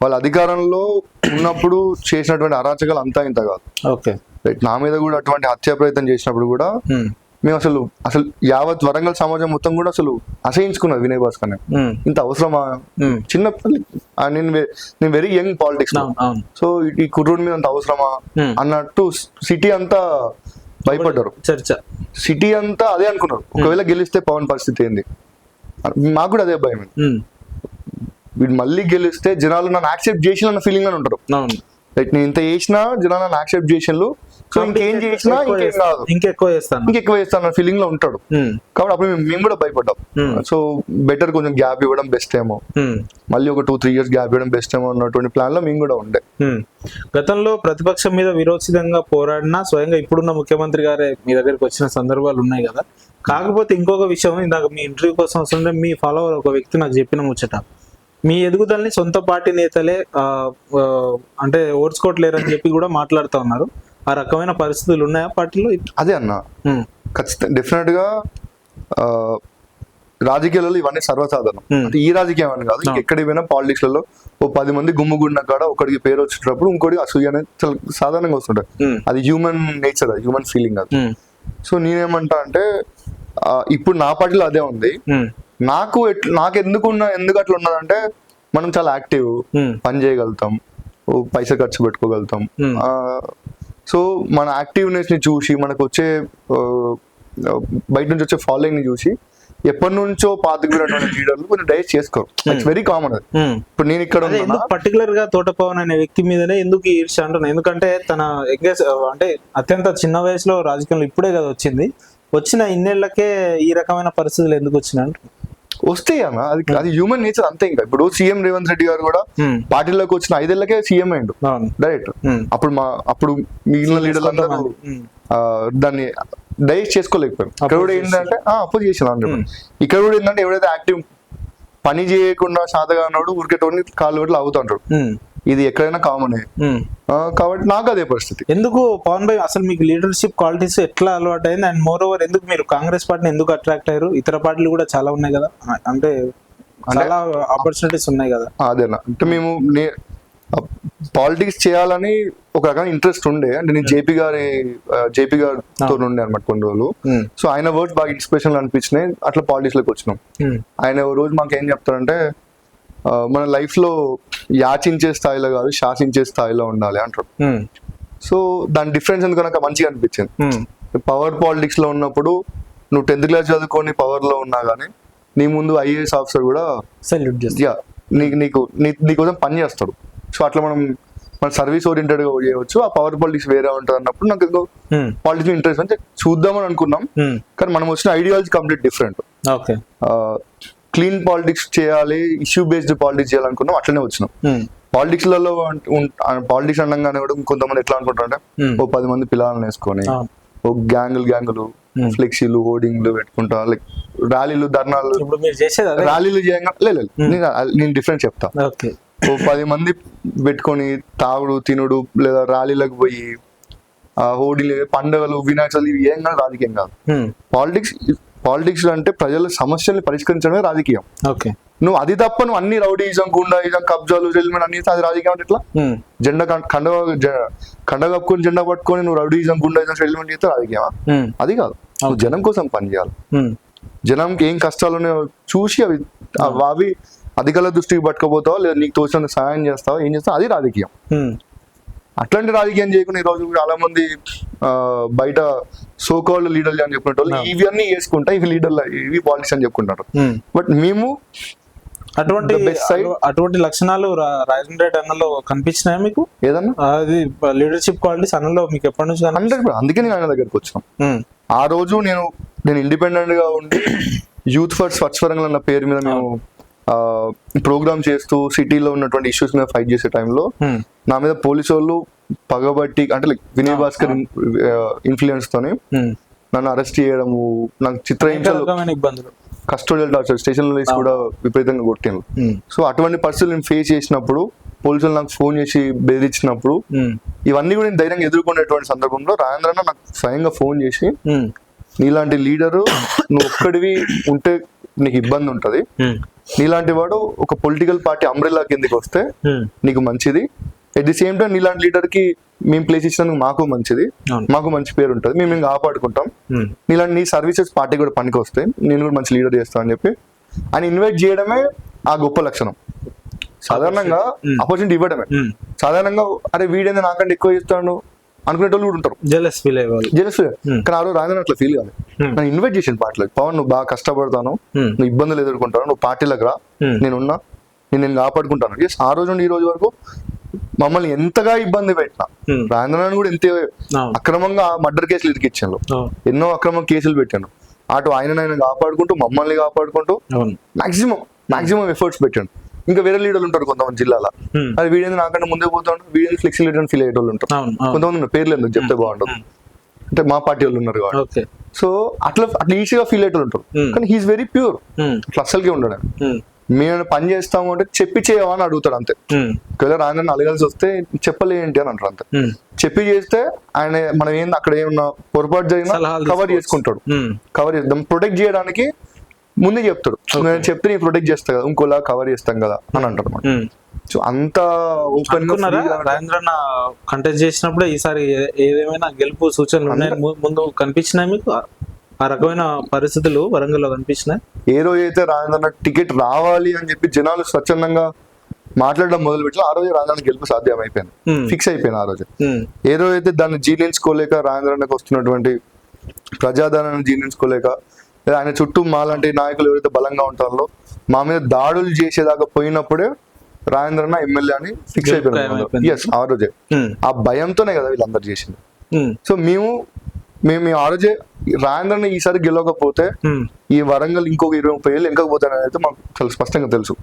వాళ్ళ అధికారంలో ఉన్నప్పుడు చేసినటువంటి అరాచకాలు అంతా ఇంత కాదు. ఓకే, నా మీద కూడా అటువంటి హత్యా ప్రయత్నం చేసినప్పుడు కూడా మేము అసలు యావత్ వరంగల్ సమాజం మొత్తం కూడా అసలు అసహించుకున్నది వినయ్ భాస్కర్. ఇంత అవసరమా, చిన్న నేను వెరీ యంగ్ పాలిటిక్స్, సో ఈ కుర్రోడి మీద అంత అవసరమా అన్నట్టు సిటీ అంతా భయపడ్డారు. చర్చ సిటీ అంతా అదే అనుకున్నారు, ఒకవేళ గెలిస్తే పవన్ పరిస్థితి ఏంది. మాకు కూడా అదే భయం. వీడు మళ్ళీ గెలిస్తే జనాలు నన్ను యాక్సెప్ట్ చేసిన అన్న ఫీలింగ్ అని ఉంటారు. లైక్ నేను ఇంత చేసినా జనాలు నన్ను యాక్సెప్ట్ చేసినలు, సో ఇంకేం చేసినా ఇంకేం కాదు, ఇంకెక్కువ చేస్తాను ఫీలింగ్ లో ఉంటాడు. కాబట్టి అప్పుడు మేము కూడా భయపడ్డాం. సో బెటర్ కొంచెం గ్యాప్ ఇవ్వడం బెస్ట్ ఏమో, మళ్ళీ ఒక 2-3 years గ్యాప్ ఇవ్వడం బెస్ట్ ఏమో అన్నటువంటి ప్లాన్ లో మేము కూడా ఉండే. గతంలో ప్రతిపక్షం మీద విరోచితంగా పోరాడినా స్వయంగా ఇప్పుడున్న ముఖ్యమంత్రి గారే మీ దగ్గరికి వచ్చిన సందర్భాలు ఉన్నాయి కదా. కాకపోతే ఇంకొక విషయం, ఇందాక మీ ఇంటర్వ్యూ కోసం వస్తుంటే మీ ఫాలోవర్ ఒక వ్యక్తి నాకు చెప్పిన ముచ్చట, మీ ఎదుగుదలని సొంత పార్టీ నేతలే అంటే ఓర్చుకోవట్లేరని చెప్పి కూడా మాట్లాడుతూ ఉన్నారు. ఆ రకమైన పరిస్థితులు ఉన్నాయా పార్టీలో? అదే అన్న, ఖచ్చితంగా డెఫినెట్ గా రాజకీయాలలో ఇవన్నీ సర్వసాధారణం. అంటే ఈ రాజకీయం అని కాదు, ఎక్కడికి పోయినా పాలిటిక్స్ లలో ఓ 10 మంది గుమ్ముగుడిన కాడ ఒకడికి పేరు వచ్చేటప్పుడు ఇంకోటి అసూయ అనేది చాలా సాధారణంగా వస్తుంటాయి. అది హ్యూమన్ నేచర్, అది హ్యూమన్ ఫీలింగ్ అది. సో నేనేమంటా అంటే ఇప్పుడు నా పార్టీలో అదే ఉంది. నాకు ఎందుకు అట్లా ఉన్నదంటే మనం చాలా యాక్టివ్, పని చేయగలుగుతాం, పైసా ఖర్చు పెట్టుకోగలుగుతాం. సో మన యాక్టివ్నెస్ ని చూసి, మనకు వచ్చే బయట నుంచి వచ్చే ఫాలోయింగ్ ని చూసి ఎప్పటి నుంచో పాతకున్నటువంటి లీడర్లు కొంచెం డైజెస్ట్ చేసుకోరు. ఇట్స్ వెరీ కామన్ అది. ఇప్పుడు నేను ఇక్కడ పర్టికులర్ గా తోటపవన్ అనే వ్యక్తి మీదనే ఎందుకు ఈర్ష్య అంటున్నా, ఎందుకంటే తన అంటే అత్యంత చిన్న వయసులో రాజకీయంలో ఇప్పుడే కదా వచ్చింది, వచ్చిన ఇన్నేళ్లకే ఈ రకమైన పరిస్థితులు ఎందుకు వచ్చినాయి అంటే వస్తాయి అన్న, అది హ్యూమన్ నేచర్ అంతే. ఇంకా ఇప్పుడు సీఎం రేవంత్ రెడ్డి గారు కూడా పార్టీలోకి వచ్చిన 5 ఏళ్లకే సీఎం అయ్యిండు డైరెక్ట్. అప్పుడు మిగిలిన లీడర్లు అందరూ దాన్ని డైజెస్ట్ చేసుకోలేకపోయారు. ఇక్కడ కూడా ఏంటంటే అప్పుడు చేసిన, ఇక్కడ కూడా ఏంటంటే ఎవరైతే యాక్టివ్ పని చేయకుండా సాధగానోడు ఊరికేటోని కాళ్ళు గట్లా అవుతుంటాడు. ఇది ఎక్కడైనా కామనే. కాబట్టి నాకు అదే పరిస్థితి. ఎందుకు పవన్ భాయ్ అసలు మీకు లీడర్షిప్ క్వాలిటీస్ ఎట్లా అలవాటు అయింది? అండ్ మోర్ ఓవర్ ఎందుకు మీరు కాంగ్రెస్ పార్టీని ఎందుకు అట్రాక్ట్ అయ్యారు? ఇతర పార్టీలు కూడా చాలా ఉన్నాయి కదా, అంటే చాలా ఆపర్చునిటీస్ ఉన్నాయి కదా. అదేనా అంటే మేము పాలిటిక్స్ చేయాలని ఒక రకమైన ఇంట్రెస్ట్ ఉండే. అంటే నేను జేపీ గారితో ఉండే అనమాట కొన్ని రోజులు. సో ఆయన వర్డ్స్ బాగా ఇన్స్పిరేషన్ అనిపించినాయి, అట్లా పాలిటిక్స్ లోకి వచ్చినాం. ఆయన రోజు మాకు ఏం చెప్తారంటే మన లైఫ్ లో యాచించే స్థాయిలో కాదు, శాసించే స్థాయిలో ఉండాలి అంటారు. సో దాని డిఫరెన్స్ ఎందుకు నాకు మంచిగా అనిపించింది. పవర్ పాలిటిక్స్ లో ఉన్నప్పుడు నువ్వు 10th class చదువుకొని పవర్ లో ఉన్నా గానీ నీ ముందు IAS ఆఫీసర్ కూడా నీకోసం పని చేస్తాడు. సో అట్లా మన సర్వీస్ ఓరియంటెడ్ గా చేయవచ్చు. ఆ పవర్ పాలిటిక్స్ వేరే ఉంటుంది అన్నప్పుడు నాకు పాలిటిక్స్ ఇంట్రెస్ట్ అంటే చూద్దామని అనుకున్నాం. కానీ మనం వచ్చిన ideology complete different. Clean politics చేయాలి, ఇష్యూ బేస్డ్ పాలిటిక్స్ చేయాలనుకున్నాం, అట్లనే వచ్చినాం. పాలిటిక్స్ లలో పాలిటిక్స్ అనగానే కూడా కొంతమంది ఎట్లా అనుకుంటారంటే ఓ 10 మంది పిల్లలను వేసుకొని ఓ గ్యాంగులు ఫ్లెక్సీలు హోర్డింగ్లు పెట్టుకుంటా, లైక్ ర్యాలీలు ధర్నాలు ర్యాలీలు చేయగా నేను డిఫరెంట్ చెప్తా. ఓ 10 మంది పెట్టుకొని తాగుడు తినుడు లేదా ర్యాలీలకు పోయి హోర్డింగ్ పండుగలు వినాయక చవితి ఇవి ఏం కాదు, రాజకీయం కాదు. పాలిటిక్స్ అంటే ప్రజల సమస్యల్ని పరిష్కరించడమే రాజకీయం. నువ్వు అది తప్ప నువ్వు అన్ని రౌడీజం, గుండాయిజం, కబ్జాలు, సెటిల్మెంట్ అన్ని అది రాజకీయం అంటే ఎట్లా? జెండా కండ కప్పుకొని జెండా పట్టుకొని నువ్వు రౌడీజం, గుండాయిజం, సెటిల్మెంట్ చేస్తే రాజకీయమా? అది కాదు. నువ్వు జనం కోసం పనిచేయాలి. జనంకి ఏం కష్టాలు ఉన్నాయో చూసి అవి అధికారుల దృష్టికి పట్టుకోపోతావా లేదా నీకు తోచిన సహాయం చేస్తావా, ఏం చేస్తావు, అది రాజకీయం. అట్లాంటి రాజకీయం చేయకుండా ఈ రోజు చాలా మంది బయట సోకాల్డ్ లీడర్లు అని చెప్పినట్టు వాళ్ళు ఇవన్నీ చేసుకుంటా ఇవి లీడర్లు, ఇవి పాలిటిక్స్ అని చెప్పుకుంటారు. బట్ మేము అటువంటి లక్షణాలు రాజేంద్ర రెడ్డి అన్నలో కనిపించినాయా మీకు? ఏదన్నా అది లీడర్షిప్ క్వాలిటీస్ అన్నలో మీకు ఎప్పటి నుంచి? అందుకే నేను ఆయన దగ్గరికి వచ్చినాం. ఆ రోజు నేను ఇండిపెండెంట్ గా ఉండి యూత్ ఫర్ స్వచ్ఛ వరంగల్ అన్న పేరు మీద మేము ప్రోగ్రామ్ చేస్తూ సిటీలో ఉన్నటువంటి ఇష్యూస్ మీద ఫైట్ చేసే టైంలో నా మీద పోలీసు వాళ్ళు పగబట్టి అంటే లైక్ వినయ్ భాస్కర్ ఇన్ఫ్లుయెన్స్ తోని నన్ను అరెస్ట్ చేయడము, నాకు చిత్రహింసలు, కస్టోడియల్ టార్చర్, స్టేషన్ లో కూడా విపరీతంగా కొట్టాను. సో అటువంటి పరిస్థితులు నేను ఫేస్ చేసినప్పుడు పోలీసులు నాకు ఫోన్ చేసి బెదిరించినప్పుడు ఇవన్నీ కూడా నేను ధైర్యంగా ఎదుర్కొనేటువంటి సందర్భంలో రాజేంద్ర అన్న నాకు స్వయంగా ఫోన్ చేసి నీలాంటి లీడరు నువ్వు ఒక్కడివి ఉంటే నీకు ఇబ్బంది ఉంటది, నీలాంటి వాడు ఒక పొలిటికల్ పార్టీ అంబ్రెల్లా కిందకి వస్తే నీకు మంచిది, ఎట్ ది సేమ్ టైం నీలాంటి లీడర్ కి మేము ప్లేస్ ఇచ్చినందుకు మాకు మంచిది, మాకు మంచి పేరు ఉంటుంది, మేము కాపాడుకుంటాం, నీలాంటి నీ సర్వీసెస్ పార్టీ కూడా పనికి వస్తాయి, నేను కూడా మంచి లీడర్ చేస్తాను అని చెప్పి ఆయన ఇన్వైట్ చేయడమే ఆ గొప్ప లక్షణం. సాధారణంగా ఆపర్చునిటీ ఇవ్వడమే. సాధారణంగా అరే వీడేంది నాకంటే ఎక్కువ చేస్తాడు అనుకునేటోళ్ళు కూడా ఉంటారు, జెలస్ ఫీల్ అయ్యేవాళ్ళు. కానీ ఆ రోజు రాజేంద్ర అట్లా ఫీల్ కాదు. నన్ను ఇన్వైట్ చేసిన పార్టీలోకి, పవన్ నువ్వు బాగా కష్టపడతాను, నువ్వు ఇబ్బందులు ఎదుర్కొంటాను, నువ్వు పార్టీలకు రా, నేనున్నా, నేను కాపాడుకుంటాను. ఎస్, ఆ రోజు నుండి ఈ రోజు వరకు మమ్మల్ని ఎంతగా ఇబ్బంది పెట్టినా రాజేంద్రని కూడా ఎంత అక్రమంగా మర్డర్ కేసులు ఇరికిచ్చాను, ఎన్నో అక్రమ కేసులు పెట్టాను, అటు ఆయన కాపాడుకుంటూ మమ్మల్ని కాపాడుకుంటూ మాక్సిమం ఎఫర్ట్స్ పెట్టాను. ఇంకా వేరే లీడర్లు ఉంటారు కొంతమంది జిల్లాలో, అది వీడేంది నాకంటే ముందే పోతాడు, వీడేంది ఫ్లెక్సీ లీడర్ ఫీల్ అయ్యేటోళ్ళు ఉంటారు. కొంతమంది ఉన్నారు, పేర్లు ఎందుకు చెప్తే బాగుంటుంది అంటే మా పార్టీ వాళ్ళు ఉన్నారు కాబట్టి. సో అట్లా ఈజీగా ఫీల్ అయ్యేటోళ్ళు ఉంటారు. కానీ హీఈస్ వెరీ ప్యూర్, అట్లా అస్సలకే ఉండడు. మేము పని చేస్తాము అంటే చెప్పి చేయవా అని అడుగుతాడు అంతే. ఒకవేళ రాజేంద్రని అడగాల్సి వస్తే చెప్పలేంటి అని అంటారు అంతే. చెప్పి చేస్తే ఆయన మనం ఏంది అక్కడ ఏమన్నా పొరపాటు జరిగినా కవర్ చేసుకుంటాడు, కవర్ చేద్దాం, ప్రొటెక్ట్ చేయడానికి ముందే చెప్తాడు. నేను చెప్తే నేను ప్రొటెక్ట్ చేస్తా కదా, ఇంకోలా కవర్ చేస్తాం కదా అని అంటారు అన్నమాట. సో అంత ఓపెన్ రాజేంద్ర కంటెస్ట్ చేసినప్పుడు ఈసారి ఏదేమైనా గెలుపు సూచనలు ఉన్నాయని ముందు కనిపించినాయి మీకు? ఆ రకమైన పరిస్థితులు వరంగల్లో కనిపించినాయి? ఏ రోజు అయితే రాజేంద్ర టికెట్ రావాలి అని చెప్పి జనాలు స్వచ్ఛందంగా మాట్లాడడం మొదలు పెట్టి ఆ రోజు రాజేంద్ర గెలుపు సాధ్యం అయిపోయింది, ఫిక్స్ అయిపోయింది. ఆ రోజు ఏ రోజు అయితే దాన్ని జీర్ణించుకోలేక రాజేంద్రకి వస్తున్నటువంటి ప్రజాదరణను జీర్ణించుకోలేక ఆయన చుట్టూ మాలాంటి నాయకులు ఎవరైతే బలంగా ఉంటారో మా మీద దాడులు చేసేదాకా పోయినప్పుడే రాజేంద్రన్న ఎమ్మెల్యే అని ఫిక్స్ అయిపోయింది. ఎస్, ఆ రోజే ఆ భయంతోనే కదా వీళ్ళందరూ చేసింది. సో మేము ఆ రోజే రాజేంద్రని ఈసారి గెలవకపోతే ఈ వరంగల్ ఇంకొక 20-30 ఏళ్ళు వెనకపోతానని అయితే మాకు చాలా స్పష్టంగా తెలుసు.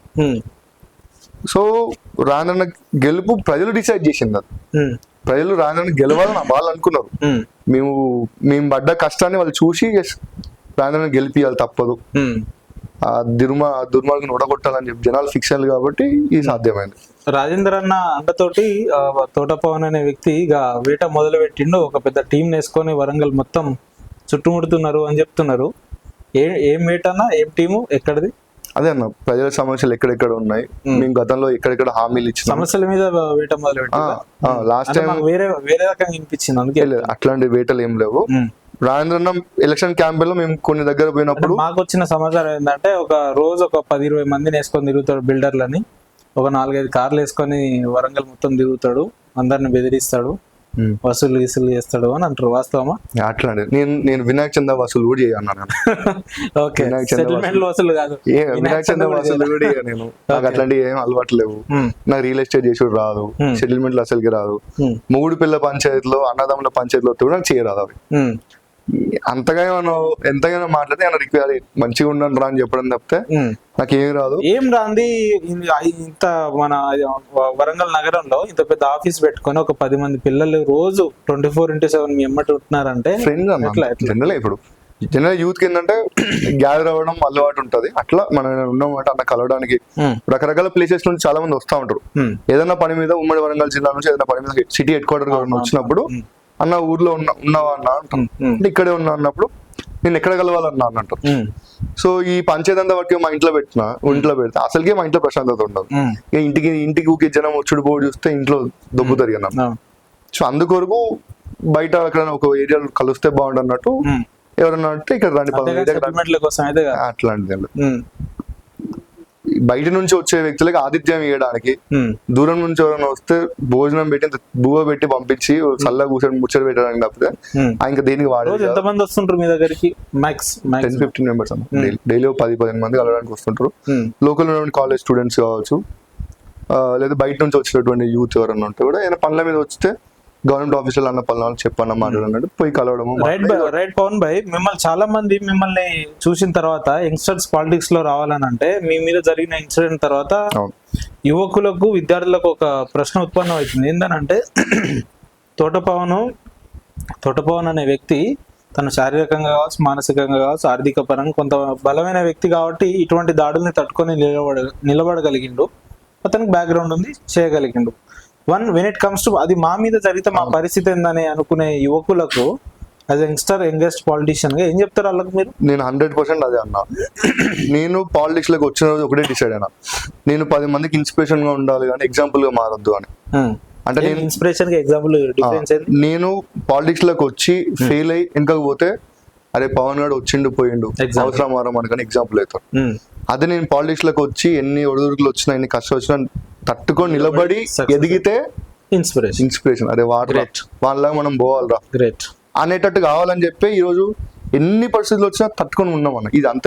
సో రాజేంద్రన్న గెలుపు ప్రజలు డిసైడ్ చేసింది అది. ప్రజలు రాజేంద్రని గెలవాలని వాళ్ళు అనుకున్నారు. మేము పడ్డ కష్టాన్ని వాళ్ళు చూసి రాజేంద్రని గెలిపియాలి, తప్పదు, ఆ దుర్మార్గం ఓడగొట్టాలని చెప్పి జనాలు ఫిక్స్ అయ్యారు కాబట్టి ఇది సాధ్యమైంది. రాజేంద్ర అన్న అండతోటి తోట పవన్ అనే వ్యక్తి ఇక వేట మొదలు పెట్టిండు, ఒక పెద్ద టీం వేసుకొని వరంగల్ మొత్తం చుట్టుముడుతున్నారు అని చెప్తున్నారు. ఏం వేట అన్న, ఏం టీము, ఎక్కడిది? అదే అన్న, ప్రజల సమస్యలు ఎక్కడెక్కడ ఉన్నాయి, మేము గతంలో ఎక్కడెక్కడ హామీలు ఇచ్చిన సమస్యల మీద వేట మొదలు పెట్టి లాస్ట్ టైం వేరే రకంగా వినిపించింది. అందుకే అట్లాంటి వేటలు ఏం లేవు. రాజేంద్రన్న ఎలక్షన్ క్యాంపెయిన్ లో మేము కొన్ని దగ్గర పోయినప్పుడు మాకు వచ్చిన సమాచారం ఏంటంటే ఒక రోజు ఒక 10-20 మందిని వేసుకొని తిరుగుతాడు, బిల్డర్లని ఒక 4-5 కార్లు వేసుకొని వరంగల్ మొత్తం తిరుగుతాడు, అందరిని బెదిరిస్తాడు, వసూలు గీసులు చేస్తాడు అని అంటారు. వాస్తవమా? అట్లాంటి నేను వినాయక చందా వసూలు కూడా చేయన్నాను. ఓకే, సెటిల్మెంట్ వసూలు కాదు, వినాయక చందా వసూలు కూడా నేను, నాకు అట్లాంటి ఏం అలవాటు లేవు. నాకు రియల్ ఎస్టేట్ చేసుడు రాదు, సెటిల్మెంట్ అసలుకి రాదు. మొగుడు పిల్ల పంచాయతీలో, అన్నదమ్ముల పంచాయతీలో కూడా నాకు చేయరాదు. అవి అంతగా ఎంతగానో మాట్లాడితే ఆయన రిక్వైర్ మంచిగా ఉండను రా అని చెప్పడం తప్పితే నాకు ఏం రాదు. ఏం రాంది ఇంత మన వరంగల్ నగరంలో ఇంత పెద్ద ఆఫీస్ పెట్టుకొని ఒక 10 మంది పిల్లలు రోజు 24/7 మీ ఎమ్మటి ఉంటున్నారంటే ఫ్రెండ్స్ జనరల్. ఇప్పుడు జనరల్ యూత్ కి ఏంటంటే గ్యాదర్ అవ్వడం అలవాటు ఉంటది. అట్లా మనం ఉన్నామంటే అన్న కలవడానికి రకరకాల ప్లేసెస్ నుంచి చాలా మంది వస్తా ఉంటారు. ఏదైనా పని మీద ఉమ్మడి వరంగల్ జిల్లా నుంచి ఏదైనా పని మీద సిటీ హెడ్ క్వార్టర్ వచ్చినప్పుడు అన్న ఊర్లో ఉన్నావా అన్న అంటాం, ఇక్కడే ఉన్నా అన్నప్పుడు నేను ఎక్కడ కలవాలన్నా అని అంటారు. సో ఈ పంచాయతీ అంతా వాటికి మా ఇంట్లో పెడితే అసలుకే మా ఇంట్లో ప్రశాంతత ఉండదు. ఇంటికి ఊకే జనం వచ్చుడు పోడు చూస్తే ఇంట్లో దొబ్బుతారు కదా. సో అందుకొరకు బయట అక్కడ ఒక ఏరియా కలిస్తే బాగుండు అన్నట్టు ఎవరన్నా అంటే ఇక్కడ రండి అట్లాంటిది. బయట నుంచి వచ్చే వ్యక్తులకి ఆతిథ్యం ఇవ్వడానికి, దూరం నుంచి ఎవరైనా వస్తే భోజనం పెట్టి బువ్వ పెట్టి పంపించి చల్లగా కూర్చొని ముచ్చట పెట్టడానికి తప్పితే ఇంకా దేనికి వాడేది. ఎంతమంది వస్తుంటారు మీ దగ్గరికి? 10-15 మెంబర్స్ డైలీ 10-15 మంది కలవడానికి వస్తుంటారు. లోకల్ ఉన్నటువంటి కాలేజ్ స్టూడెంట్స్ కావచ్చు, లేదా బయట నుంచి వచ్చేటటువంటి యూత్ ఎవరన్నా ఉంటే కూడా ఏదైనా పనుల మీద వస్తే గవర్నమెంట్ ఆఫీసులో అన్న పనులు చెప్పన్న మాట్లాడినట్టు పోయి కలవడము. రైట్ పవన్ భాయ్, మిమ్మల్ని చాలా మంది మిమ్మల్ని చూసిన తర్వాత యంగ్స్టర్స్ పాలిటిక్స్ లో రావాలని అంటే మీ మీద జరిగిన ఇన్సిడెంట్ తర్వాత యువకులకు, విద్యార్థులకు ఒక ప్రశ్న ఉత్పన్నం అవుతుంది. ఏంటంటే తోట పవన్ అనే వ్యక్తి తను శారీరకంగా కావచ్చు, మానసికంగా కావచ్చు, ఆర్థిక పరంగా కొంత బలమైన వ్యక్తి కాబట్టి ఇటువంటి దాడుల్ని తట్టుకొని నిలబడగలిగిండు. అతనికి బ్యాక్గ్రౌండ్ ఉంది, చేయగలిగిండు. వెన్ ఇట్ కమ్స్ టు అది మా మీద జరిగితే మా పరిస్థితి ఏందని అనుకునే యువకులకు యాజ్ యంగెస్ట్ పాలిటీషియన్ గా ఏం చెప్తారు వాళ్ళకి మీరు? నేను 100% అదే అన్నా. నేను పాలిటిక్స్ లోకి వచ్చిన రోజు ఒకటే డిసైడ్ అయినా, నేను 10 మందికి ఇన్స్పిరేషన్ గా ఉండాలి కానీ ఎగ్జాంపుల్ గా మారొద్దు అని. అంటే నేను ఇన్స్పిరేషన్ గా ఎగ్జాంపుల్ డిఫరెన్స్ ఏంది? నేను పాలిటిక్స్ లోకి వచ్చి ఫెయిల్ అయ్యి వెనకకు పోతే అరే పవన్ గారు వచ్చిండు పోయిండు అవసరం మారం అనుకని ఎగ్జాంపుల్ అవుతాడు. అదే నేను పాలిటిక్స్ లోకి వచ్చి ఎన్ని ఒడిదుడుకులు వచ్చినా ఎన్ని కష్టాలు వచ్చినా తట్టుకొని నిలబడి ఎదిగితే ఇన్స్పిరేషన్. అరే వాళ్ళ మనం పోవాలరా గ్రేట్ అనేటట్టు కావాలని చెప్పి ఈ రోజు ఎన్ని పరిస్థితులు వచ్చినా తట్టుకొని ఉన్నాం అన్న. ఇది అంత